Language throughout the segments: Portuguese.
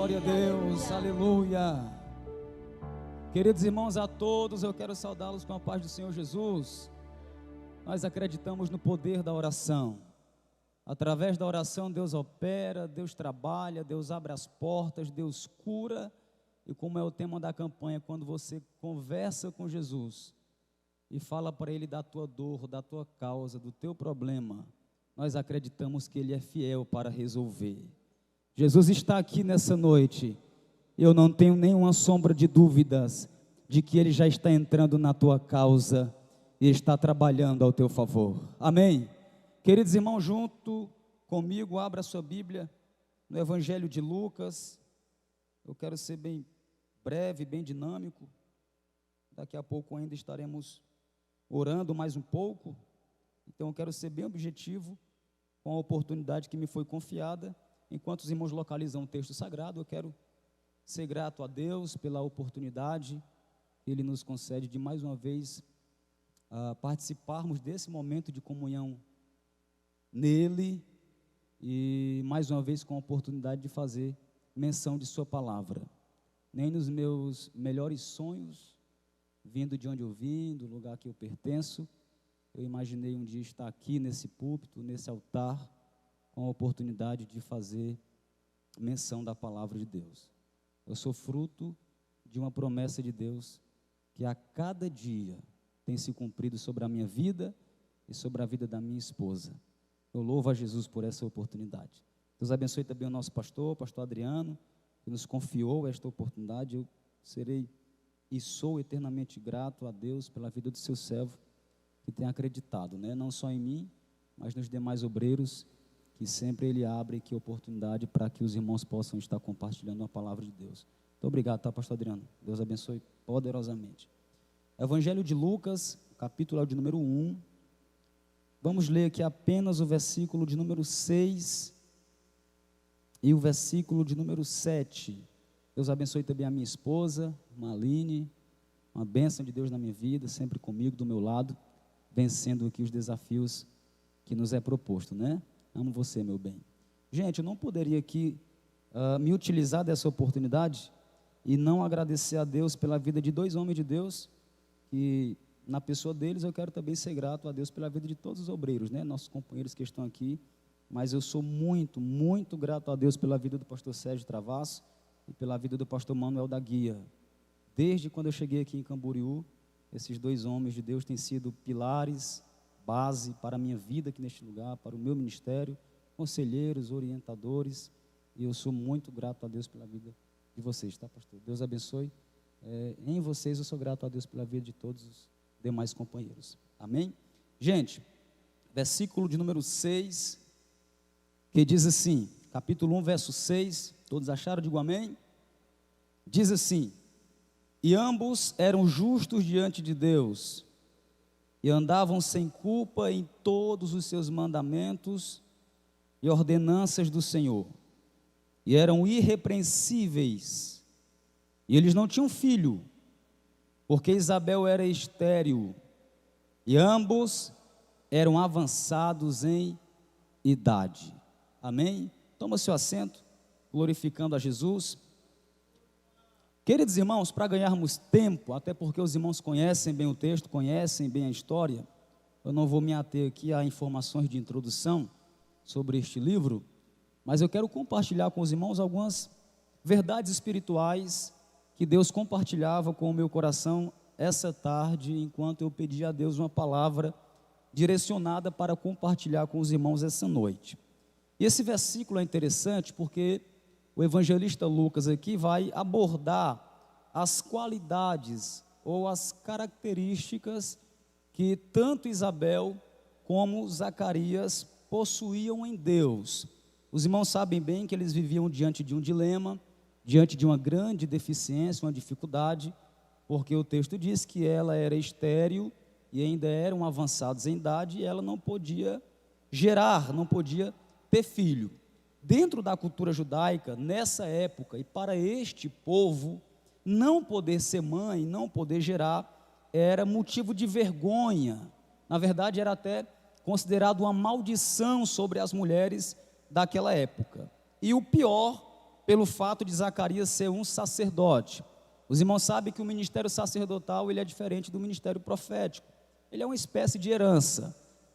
glória a Deus, aleluia. Queridos irmãos, a todos eu quero saudá-los com a paz do Senhor Jesus. Nós acreditamos no poder da oração. Através da oração Deus opera, Deus trabalha, Deus abre as portas, Deus cura. E como é o tema da campanha, quando você conversa com Jesus e fala para Ele da tua dor, da tua causa, do teu problema, nós acreditamos que Ele é fiel para resolver. Jesus está aqui nessa noite. Eu não tenho nenhuma sombra de dúvidas de que Ele já está entrando na tua causa e está trabalhando ao teu favor. Amém? Queridos irmãos, junto comigo, abra a sua Bíblia no Evangelho de Lucas. Eu quero ser bem breve, bem dinâmico. Daqui a pouco ainda estaremos orando mais um pouco. Então eu quero ser bem objetivo com a oportunidade que me foi confiada. Enquanto os irmãos localizam o texto sagrado, eu quero ser grato a Deus pela oportunidade que Ele nos concede de mais uma vez participarmos desse momento de comunhão nele e mais uma vez com a oportunidade de fazer menção de sua palavra. Nem nos meus melhores sonhos, vindo de onde eu vim, do lugar que eu pertenço, eu imaginei um dia estar aqui nesse púlpito, nesse altar, com a oportunidade de fazer menção da palavra de Deus. Eu sou fruto de uma promessa de Deus que a cada dia tem se cumprido sobre a minha vida e sobre a vida da minha esposa. Eu louvo a Jesus por essa oportunidade. Deus abençoe também o nosso pastor Adriano, que nos confiou esta oportunidade. Eu serei e sou eternamente grato a Deus pela vida do seu servo, que tem acreditado, não só em mim, mas nos demais obreiros, que sempre ele abre aqui oportunidade para que os irmãos possam estar compartilhando a palavra de Deus. Muito obrigado, pastor Adriano? Deus abençoe poderosamente. Evangelho de Lucas, capítulo de número 1. Vamos ler aqui apenas o versículo de número 6 e o versículo de número 7. Deus abençoe também a minha esposa, Maline, uma bênção de Deus na minha vida, sempre comigo, do meu lado, vencendo aqui os desafios que nos é proposto, Amo você, meu bem. Gente, eu não poderia aqui me utilizar dessa oportunidade e não agradecer a Deus pela vida de dois homens de Deus, que na pessoa deles eu quero também ser grato a Deus pela vida de todos os obreiros, nossos companheiros que estão aqui, mas eu sou muito, muito grato a Deus pela vida do pastor Sérgio Travasso e pela vida do pastor Manuel da Guia. Desde quando eu cheguei aqui em Camboriú, esses dois homens de Deus têm sido pilares, base para a minha vida aqui neste lugar, para o meu ministério, conselheiros, orientadores, e eu sou muito grato a Deus pela vida de vocês, pastor? Deus abençoe. Em vocês eu sou grato a Deus pela vida de todos os demais companheiros. Amém? Gente, versículo de número 6, que diz assim, capítulo 1, verso 6, todos acharam? Digo amém? Diz assim: e ambos eram justos diante de Deus, e andavam sem culpa em todos os seus mandamentos e ordenanças do Senhor, e eram irrepreensíveis, e eles não tinham filho, porque Isabel era estéril, e ambos eram avançados em idade. Amém? Toma seu assento, glorificando a Jesus. Queridos irmãos, para ganharmos tempo, até porque os irmãos conhecem bem o texto, conhecem bem a história, eu não vou me ater aqui a informações de introdução sobre este livro, mas eu quero compartilhar com os irmãos algumas verdades espirituais que Deus compartilhava com o meu coração essa tarde, enquanto eu pedia a Deus uma palavra direcionada para compartilhar com os irmãos essa noite. E esse versículo é interessante porque o evangelista Lucas aqui vai abordar as qualidades ou as características que tanto Isabel como Zacarias possuíam em Deus. Os irmãos sabem bem que eles viviam diante de um dilema, diante de uma grande deficiência, uma dificuldade, porque o texto diz que ela era estéril e ainda eram avançados em idade e ela não podia gerar, não podia ter filho. Dentro da cultura judaica, nessa época, e para este povo, não poder ser mãe, não poder gerar, era motivo de vergonha. Na verdade, era até considerado uma maldição sobre as mulheres daquela época. E o pior pelo fato de Zacarias ser um sacerdote. Os irmãos sabem que o ministério sacerdotal ele é diferente do ministério profético. Ele é uma espécie de herança.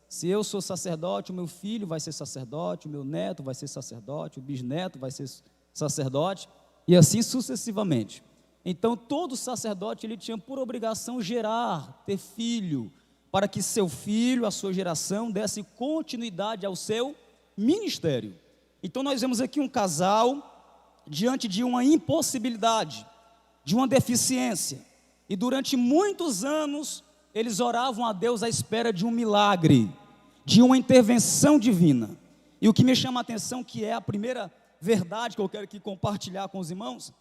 Se eu sou sacerdote, o meu filho vai ser sacerdote, o meu neto vai ser sacerdote, o bisneto vai ser sacerdote, e assim sucessivamente. Então, todo sacerdote ele tinha por obrigação gerar, ter filho, para que seu filho, a sua geração, desse continuidade ao seu ministério. Então, nós vemos aqui um casal diante de uma impossibilidade, de uma deficiência, e durante muitos anos, eles oravam a Deus à espera de um milagre, de uma intervenção divina. E o que me chama a atenção, que é a primeira verdade que eu quero aqui compartilhar com os irmãos,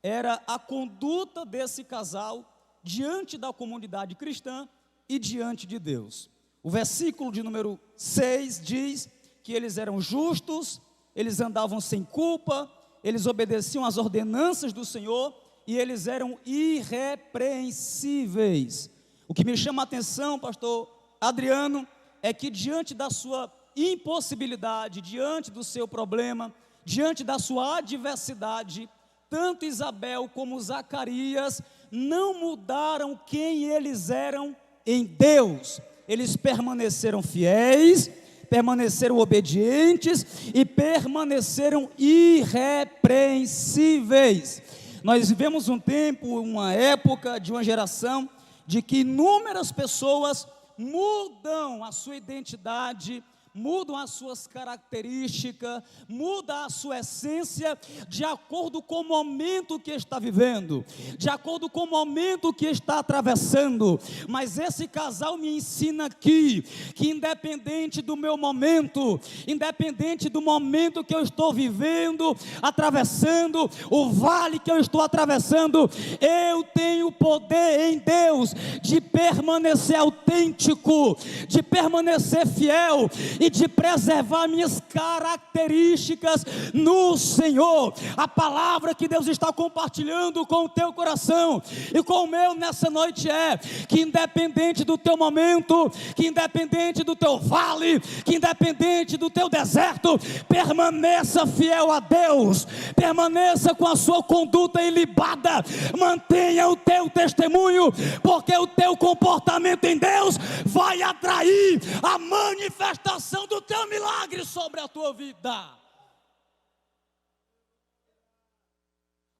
era a conduta desse casal diante da comunidade cristã e diante de Deus. O versículo de número 6 diz que eles eram justos, eles andavam sem culpa, eles obedeciam às ordenanças do Senhor e eles eram irrepreensíveis. O que me chama a atenção, pastor Adriano, é que diante da sua impossibilidade, diante do seu problema, diante da sua adversidade, tanto Isabel como Zacarias não mudaram quem eles eram em Deus. Eles permaneceram fiéis, permaneceram obedientes e permaneceram irrepreensíveis. Nós vivemos um tempo, uma época de uma geração de que inúmeras pessoas mudam a sua identidade, mudam as suas características, mudam a sua essência de acordo com o momento que está vivendo, de acordo com o momento que está atravessando. Mas esse casal me ensina aqui, que independente do meu momento, independente do momento que eu estou vivendo, atravessando, o vale que eu estou atravessando, eu tenho poder em Deus de permanecer autêntico, de permanecer fiel e de preservar minhas características no Senhor. A palavra que Deus está compartilhando com o teu coração e com o meu nessa noite é que independente do teu momento, que independente do teu vale, que independente do teu deserto, permaneça fiel a Deus, permaneça com a sua conduta ilibada, mantenha o teu testemunho, porque o teu comportamento em Deus vai atrair a manifestação do teu milagre sobre a tua vida.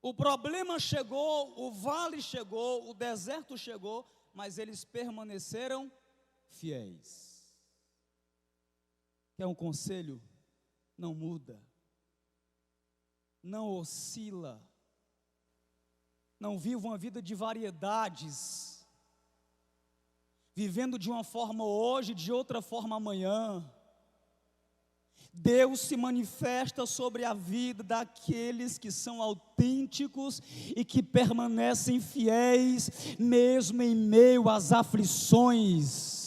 O problema chegou, o vale chegou, o deserto chegou, mas eles permaneceram fiéis. Quer um conselho? Não muda, não oscila, não viva uma vida de variedades, vivendo de uma forma hoje, de outra forma amanhã. Deus se manifesta sobre a vida daqueles que são autênticos e que permanecem fiéis, mesmo em meio às aflições.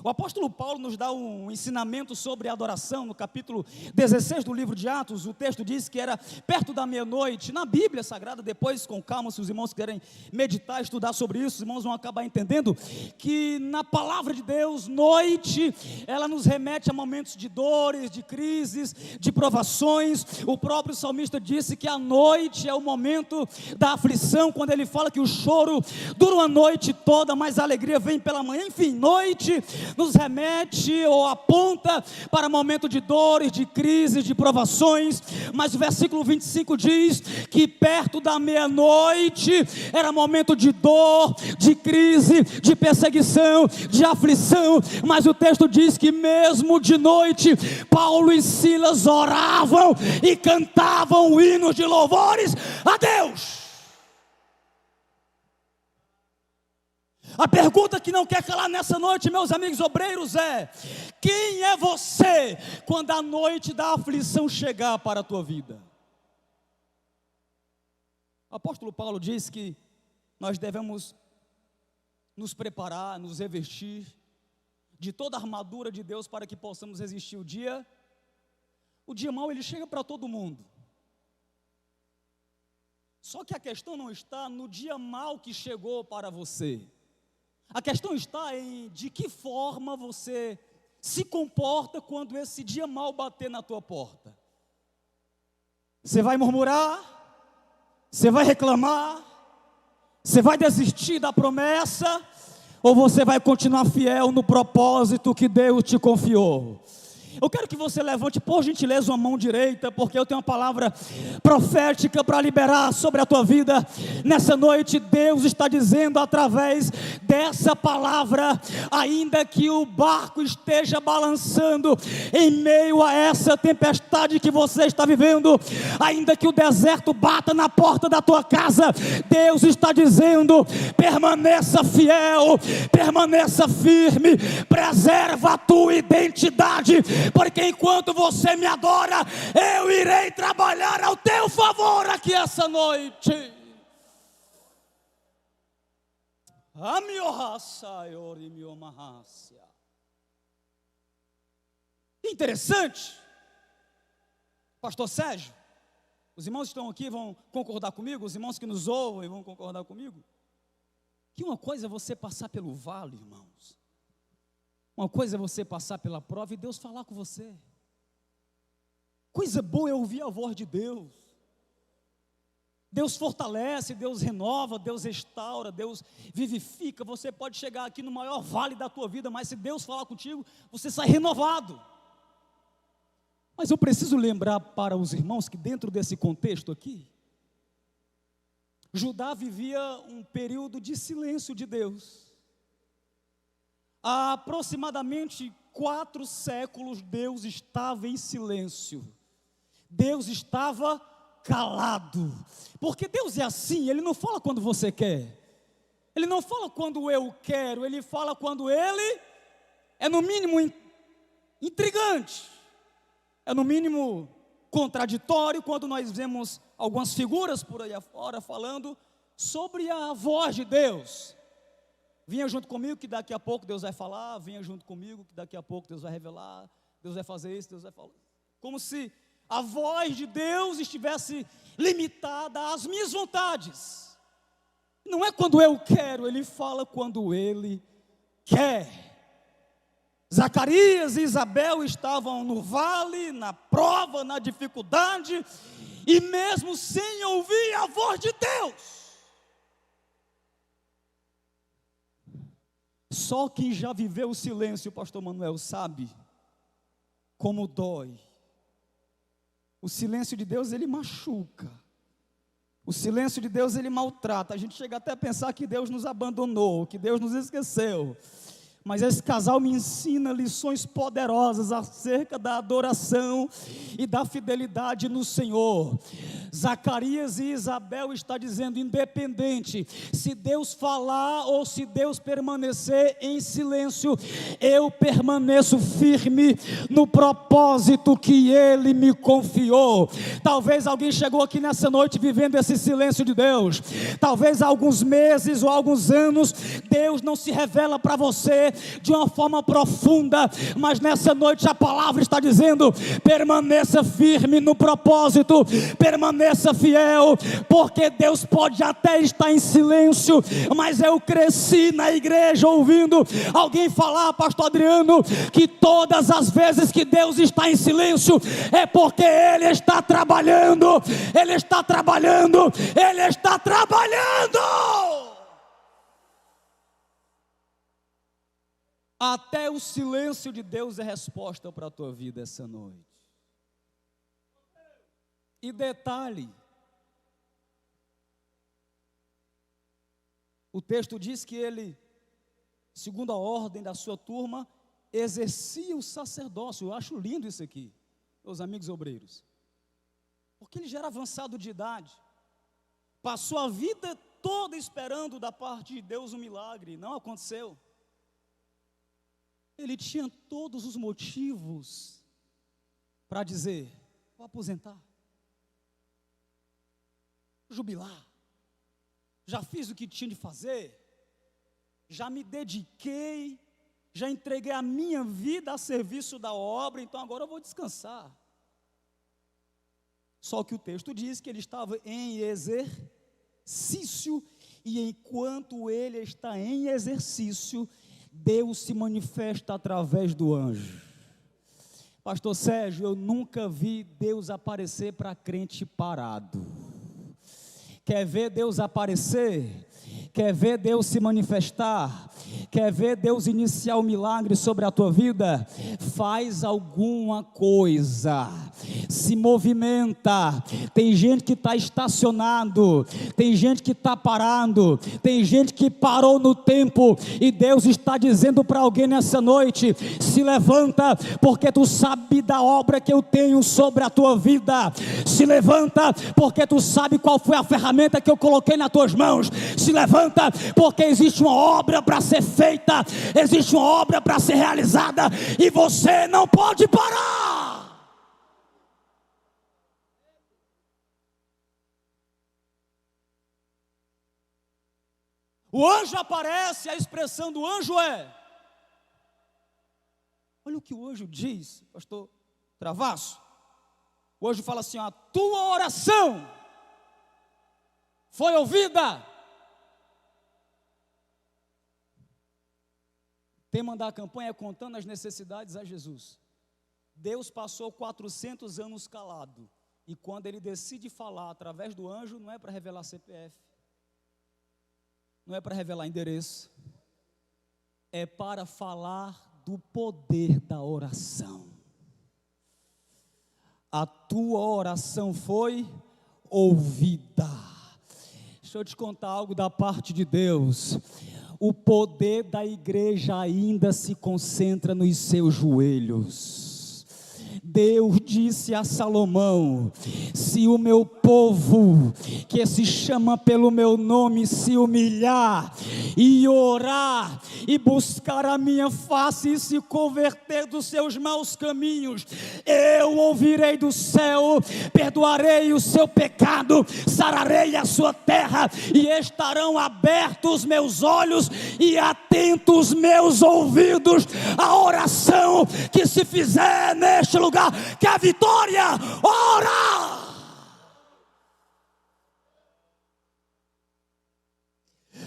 O apóstolo Paulo nos dá um ensinamento sobre adoração, no capítulo 16 do livro de Atos. O texto diz que era perto da meia-noite. Na Bíblia Sagrada, depois com calma, se os irmãos querem meditar, estudar sobre isso, os irmãos vão acabar entendendo que na palavra de Deus, noite, ela nos remete a momentos de dores, de crises, de provações. O próprio salmista disse que a noite é o momento da aflição, quando ele fala que o choro dura uma noite toda, mas a alegria vem pela manhã. Enfim, noite nos remete ou aponta para momento de dores, de crises, de provações. Mas o versículo 25 diz que perto da meia-noite era momento de dor, de crise, de perseguição, de aflição. Mas o texto diz que mesmo de noite, Paulo e Silas oravam e cantavam hinos de louvores a Deus. A pergunta que não quer calar nessa noite, meus amigos obreiros, é: quem é você quando a noite da aflição chegar para a tua vida? O apóstolo Paulo diz que nós devemos nos preparar, nos revestir de toda a armadura de Deus para que possamos resistir o dia mau. Ele chega para todo mundo. Só que a questão não está no dia mau que chegou para você. A questão está em de que forma você se comporta quando esse dia mau bater na tua porta. Você vai murmurar? Você vai reclamar? Você vai desistir da promessa? Ou você vai continuar fiel no propósito que Deus te confiou? Eu quero que você levante, por gentileza, uma mão direita, porque eu tenho uma palavra profética para liberar sobre a tua vida. Nessa noite, Deus está dizendo através dessa palavra: ainda que o barco esteja balançando em meio a essa tempestade que você está vivendo, ainda que o deserto bata na porta da tua casa, Deus está dizendo: permaneça fiel, permaneça firme, preserva a tua identidade, porque enquanto você me adora, eu irei trabalhar ao teu favor aqui essa noite. Interessante, pastor Sérgio, os irmãos que estão aqui vão concordar comigo, os irmãos que nos ouvem vão concordar comigo, que uma coisa é você passar pelo vale, irmãos, uma coisa é você passar pela prova e Deus falar com você. Coisa boa é ouvir a voz de Deus. Deus fortalece, Deus renova, Deus restaura, Deus vivifica. Você pode chegar aqui no maior vale da tua vida, mas se Deus falar contigo, você sai renovado. Mas eu preciso lembrar para os irmãos que dentro desse contexto aqui, Judá vivia um período de silêncio de Deus. Há aproximadamente 4 séculos Deus estava em silêncio. Deus estava calado. Porque Deus é assim, Ele não fala quando você quer. Ele não fala quando eu quero, Ele fala quando Ele é no mínimo intrigante. É no mínimo contraditório, quando nós vemos algumas figuras por aí afora falando sobre a voz de Deus. Vinha junto comigo que daqui a pouco Deus vai falar, vinha junto comigo que daqui a pouco Deus vai revelar, Deus vai fazer isso, Deus vai falar. Como se a voz de Deus estivesse limitada às minhas vontades. Não é quando eu quero, Ele fala quando Ele quer. Zacarias e Isabel estavam no vale, na prova, na dificuldade, e mesmo sem ouvir a voz de Deus, só quem já viveu o silêncio, o pastor Manuel, sabe como dói. O silêncio de Deus, ele machuca. O silêncio de Deus, ele maltrata. A gente chega até a pensar que Deus nos abandonou, que Deus nos esqueceu. Mas esse casal me ensina lições poderosas acerca da adoração e da fidelidade no Senhor. Zacarias e Isabel está dizendo, independente se Deus falar ou se Deus permanecer em silêncio, eu permaneço firme no propósito que Ele me confiou. Talvez alguém chegou aqui nessa noite vivendo esse silêncio de Deus. Talvez há alguns meses ou alguns anos Deus não se revela para você de uma forma profunda, mas nessa noite a palavra está dizendo: permaneça firme no propósito, permaneça fiel, porque Deus pode até estar em silêncio, mas eu cresci na igreja ouvindo alguém falar, pastor Adriano, que todas as vezes que Deus está em silêncio, é porque Ele está trabalhando, Ele está trabalhando, Ele está trabalhando. Até o silêncio de Deus é resposta para a tua vida essa noite. E detalhe, o texto diz que ele, segundo a ordem da sua turma, exercia o sacerdócio. Eu acho lindo isso aqui, meus amigos obreiros, porque ele já era avançado de idade, passou a vida toda esperando da parte de Deus um milagre, não aconteceu. Ele tinha todos os motivos para dizer: vou aposentar, jubilar, já fiz o que tinha de fazer, já me dediquei, já entreguei a minha vida a serviço da obra, então agora eu vou descansar. Só que o texto diz que ele estava em exercício, e enquanto ele está em exercício, Deus se manifesta através do anjo. Pastor Sérgio, eu nunca vi Deus aparecer para crente parado. Quer ver Deus aparecer? Quer ver Deus se manifestar? Quer ver Deus iniciar o milagre sobre a tua vida? Faz alguma coisa, se movimenta. Tem gente que está estacionado, tem gente que está parado, tem gente que parou no tempo, e Deus está dizendo para alguém nessa noite: se levanta, porque tu sabe da obra que eu tenho sobre a tua vida. Se levanta, porque tu sabe qual foi a ferramenta que eu coloquei nas tuas mãos. Se levanta, porque existe uma obra para ser feita, existe uma obra para ser realizada, e você não pode parar. O anjo aparece, a expressão do anjo é, olha o que o anjo diz, pastor Travasso. O anjo fala assim: a tua oração foi ouvida. O tema da campanha é contando as necessidades a Jesus. Deus passou 400 anos calado, e quando ele decide falar através do anjo, não é para revelar CPF, não é para revelar endereço, é para falar do poder da oração. A tua oração foi ouvida. Deixa eu te contar algo da parte de Deus. O poder da igreja ainda se concentra nos seus joelhos. Deus disse a Salomão: se o meu povo, que se chama pelo meu nome, se humilhar e orar e buscar a minha face e se converter dos seus maus caminhos, eu ouvirei do céu, perdoarei o seu pecado, sararei a sua terra, e estarão abertos os meus olhos e atentos os meus ouvidos à oração que se fizer neste lugar. Que a vitória, ora!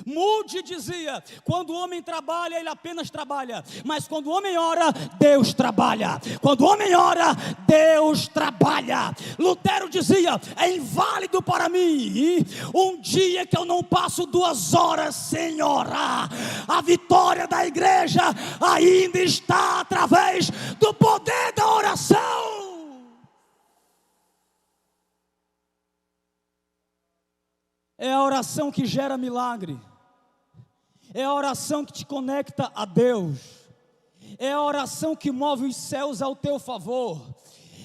Moody dizia: quando o homem trabalha, ele apenas trabalha, mas quando o homem ora, Deus trabalha. Quando o homem ora, Deus trabalha. Lutero dizia: é inválido para mim um dia que eu não passo 2 horas sem orar. A vitória da igreja ainda está através do poder da oração. É a oração que gera milagre, é a oração que te conecta a Deus, é a oração que move os céus ao teu favor.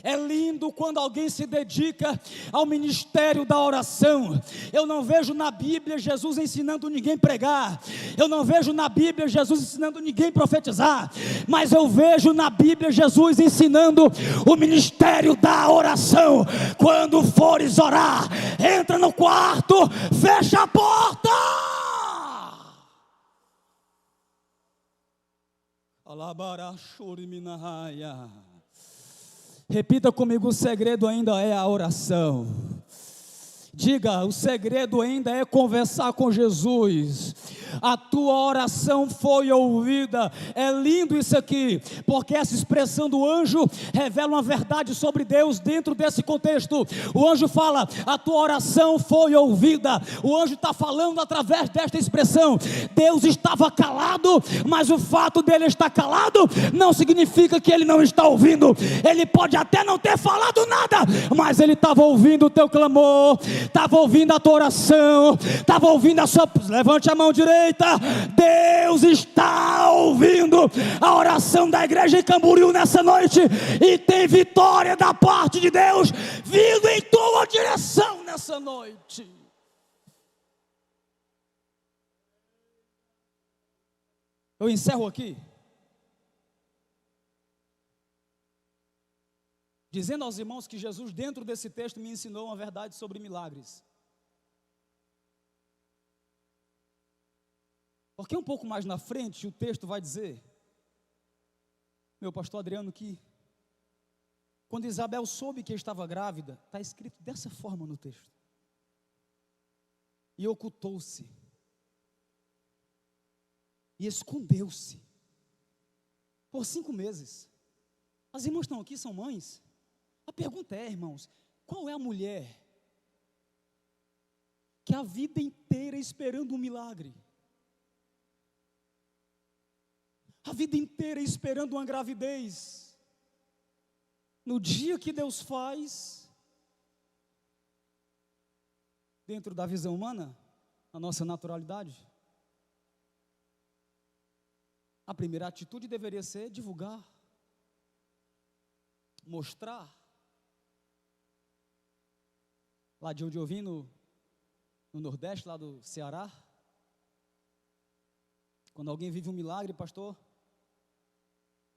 É lindo quando alguém se dedica ao ministério da oração. Eu não vejo na Bíblia Jesus ensinando ninguém a pregar, eu não vejo na Bíblia Jesus ensinando ninguém a profetizar, mas eu vejo na Bíblia Jesus ensinando o ministério da oração. Quando fores orar, entra no quarto, fecha a porta. Repita comigo: o segredo ainda é a oração. Diga: o segredo ainda é conversar com Jesus. A tua oração foi ouvida. É lindo isso aqui, porque essa expressão do anjo revela uma verdade sobre Deus dentro desse contexto. O anjo fala: a tua oração foi ouvida. O anjo está falando através desta expressão. Deus estava calado, mas o fato dele estar calado não significa que ele não está ouvindo. Ele pode até não ter falado nada, mas ele estava ouvindo o teu clamor, estava ouvindo a tua oração, estava ouvindo a sua... Levante a mão direita. Deus está ouvindo a oração da igreja em Camboriú nessa noite, e tem vitória da parte de Deus vindo em tua direção nessa noite. Eu encerro aqui dizendo aos irmãos que Jesus, dentro desse texto, me ensinou uma verdade sobre milagres. Porque um pouco mais na frente o texto vai dizer, meu pastor Adriano, que quando Isabel soube que estava grávida, está escrito dessa forma no texto, e ocultou-se, e escondeu-se por 5 meses. As irmãs estão aqui, são mães. A pergunta é, irmãos, qual é a mulher que a vida inteira esperando um milagre? A vida inteira esperando uma gravidez. No dia que Deus faz, dentro da visão humana, a nossa naturalidade, a primeira atitude deveria ser divulgar, mostrar. Lá de onde eu vim, no Nordeste, lá do Ceará, quando alguém vive um milagre, pastor,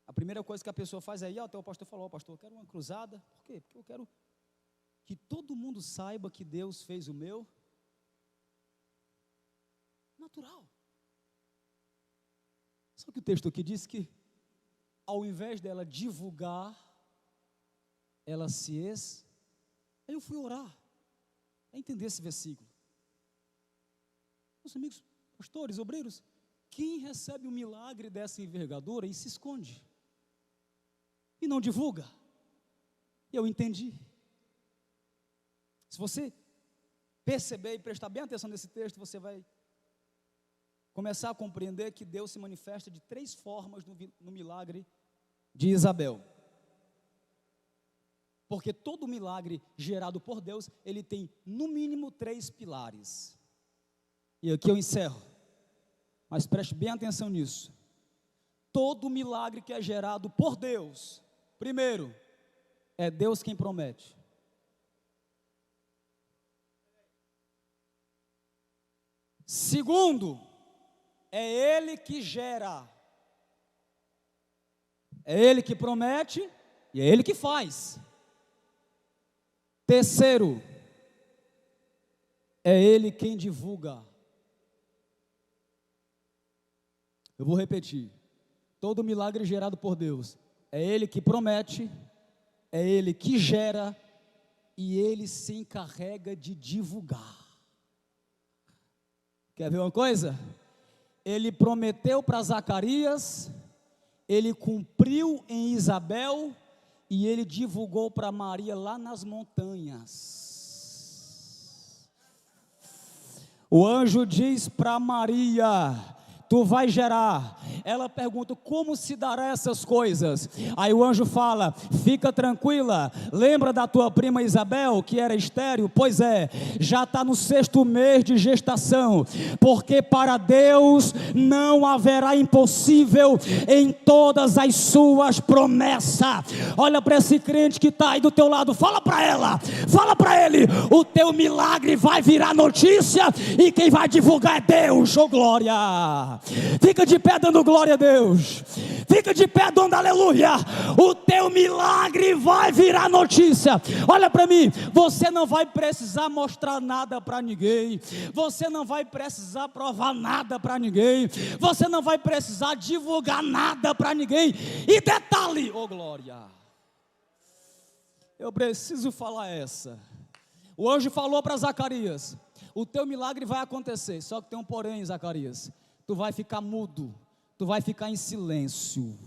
a primeira coisa que a pessoa faz é ir até o pastor e falar: pastor, eu quero uma cruzada. Por quê? Porque eu quero que todo mundo saiba que Deus fez o meu natural. Só que o texto aqui diz que, ao invés dela divulgar, ela se Aí eu fui orar, a entender esse versículo. Meus amigos, pastores, obreiros, quem recebe um milagre dessa envergadura e se esconde, e não divulga? Eu entendi. Se você perceber e prestar bem atenção nesse texto, você vai começar a compreender que Deus se manifesta de 3 formas no milagre de Isabel. Porque todo milagre gerado por Deus, ele tem no mínimo 3 pilares. E aqui eu encerro, mas preste bem atenção nisso. Todo milagre que é gerado por Deus, primeiro, é Deus quem promete. Segundo, é Ele que gera. É Ele que promete e é Ele que faz. Terceiro, é Ele quem divulga. Eu vou repetir. Todo milagre gerado por Deus, é Ele que promete, é Ele que gera e Ele se encarrega de divulgar. Quer ver uma coisa? Ele prometeu para Zacarias, ele cumpriu em Isabel e ele divulgou para Maria lá nas montanhas. O anjo diz para Maria: tu vai gerar. Ela pergunta: como se dará essas coisas? Aí o anjo fala: fica tranquila, lembra da tua prima Isabel, que era estéril? Pois é, já está no 6º mês de gestação, porque para Deus não haverá impossível em todas as suas promessas. Olha para esse crente que está aí do teu lado, fala para ela, fala para ele: o teu milagre vai virar notícia e quem vai divulgar é Deus. Oh glória! Fica de pé dando glória a Deus. Fica de pé dando aleluia. O teu milagre vai virar notícia. Olha para mim, você não vai precisar mostrar nada para ninguém. Você não vai precisar provar nada para ninguém. Você não vai precisar divulgar nada para ninguém. E detalhe, oh glória, eu preciso falar essa. O anjo falou para Zacarias: o teu milagre vai acontecer. Só que tem um porém, Zacarias: tu vai ficar mudo, tu vai ficar em silêncio.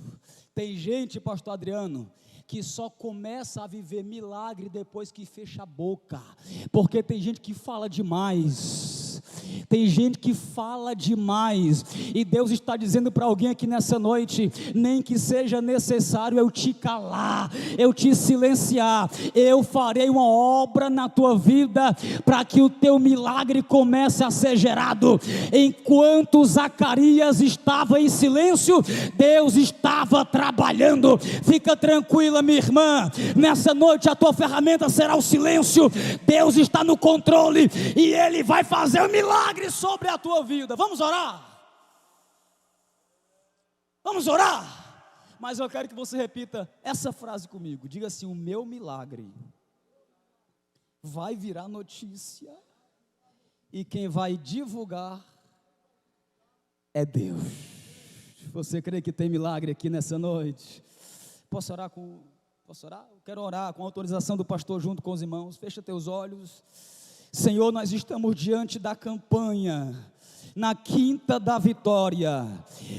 Tem gente, pastor Adriano, que só começa a viver milagre depois que fecha a boca, porque tem gente que fala demais, tem gente que fala demais, e Deus está dizendo para alguém aqui nessa noite: nem que seja necessário eu te calar, eu te silenciar, eu farei uma obra na tua vida, para que o teu milagre comece a ser gerado. Enquanto Zacarias estava em silêncio, Deus estava trabalhando. Fica tranquila, minha irmã, nessa noite a tua ferramenta será o silêncio. Deus está no controle e Ele vai fazer um milagre sobre a tua vida. Vamos orar? Vamos orar? Mas eu quero que você repita essa frase comigo. Diga assim: o meu milagre vai virar notícia e quem vai divulgar é Deus. Você crê que tem milagre aqui nessa noite? Posso orar? Eu quero orar com a autorização do pastor junto com os irmãos. Fecha teus olhos. Senhor, nós estamos diante da campanha na quinta da vitória,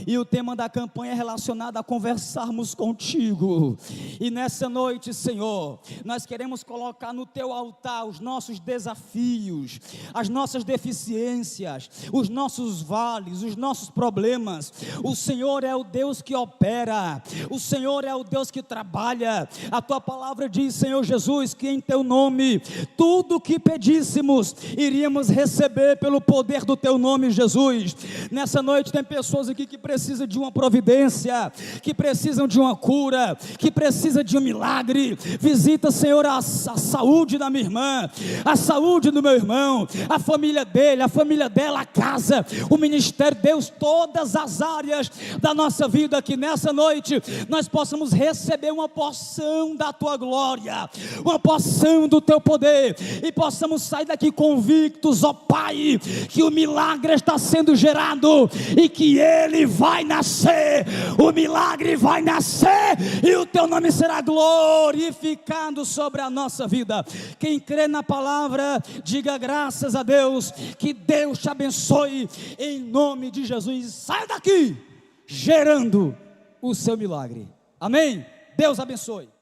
e o tema da campanha é relacionado a conversarmos contigo. E nessa noite, Senhor, nós queremos colocar no teu altar os nossos desafios, as nossas deficiências, os nossos vales, os nossos problemas. O Senhor é o Deus que opera, o Senhor é o Deus que trabalha. A tua palavra diz, Senhor Jesus, que em teu nome tudo o que pedíssemos iríamos receber pelo poder do teu nome, Jesus. Nessa noite tem pessoas aqui que precisam de uma providência, que precisam de uma cura, que precisam de um milagre. Visita, Senhor, a saúde da minha irmã, a saúde do meu irmão, a família dele, a família dela, a casa, o ministério, Deus, todas as áreas da nossa vida, que nessa noite nós possamos receber uma porção da tua glória, uma porção do teu poder, e possamos sair daqui convictos, ó Pai, que o milagre está sendo gerado e que ele vai nascer, o milagre vai nascer e o teu nome será glorificado sobre a nossa vida. Quem crê na palavra, diga graças a Deus. Que Deus te abençoe em nome de Jesus. Saia daqui gerando o seu milagre. Amém? Deus abençoe.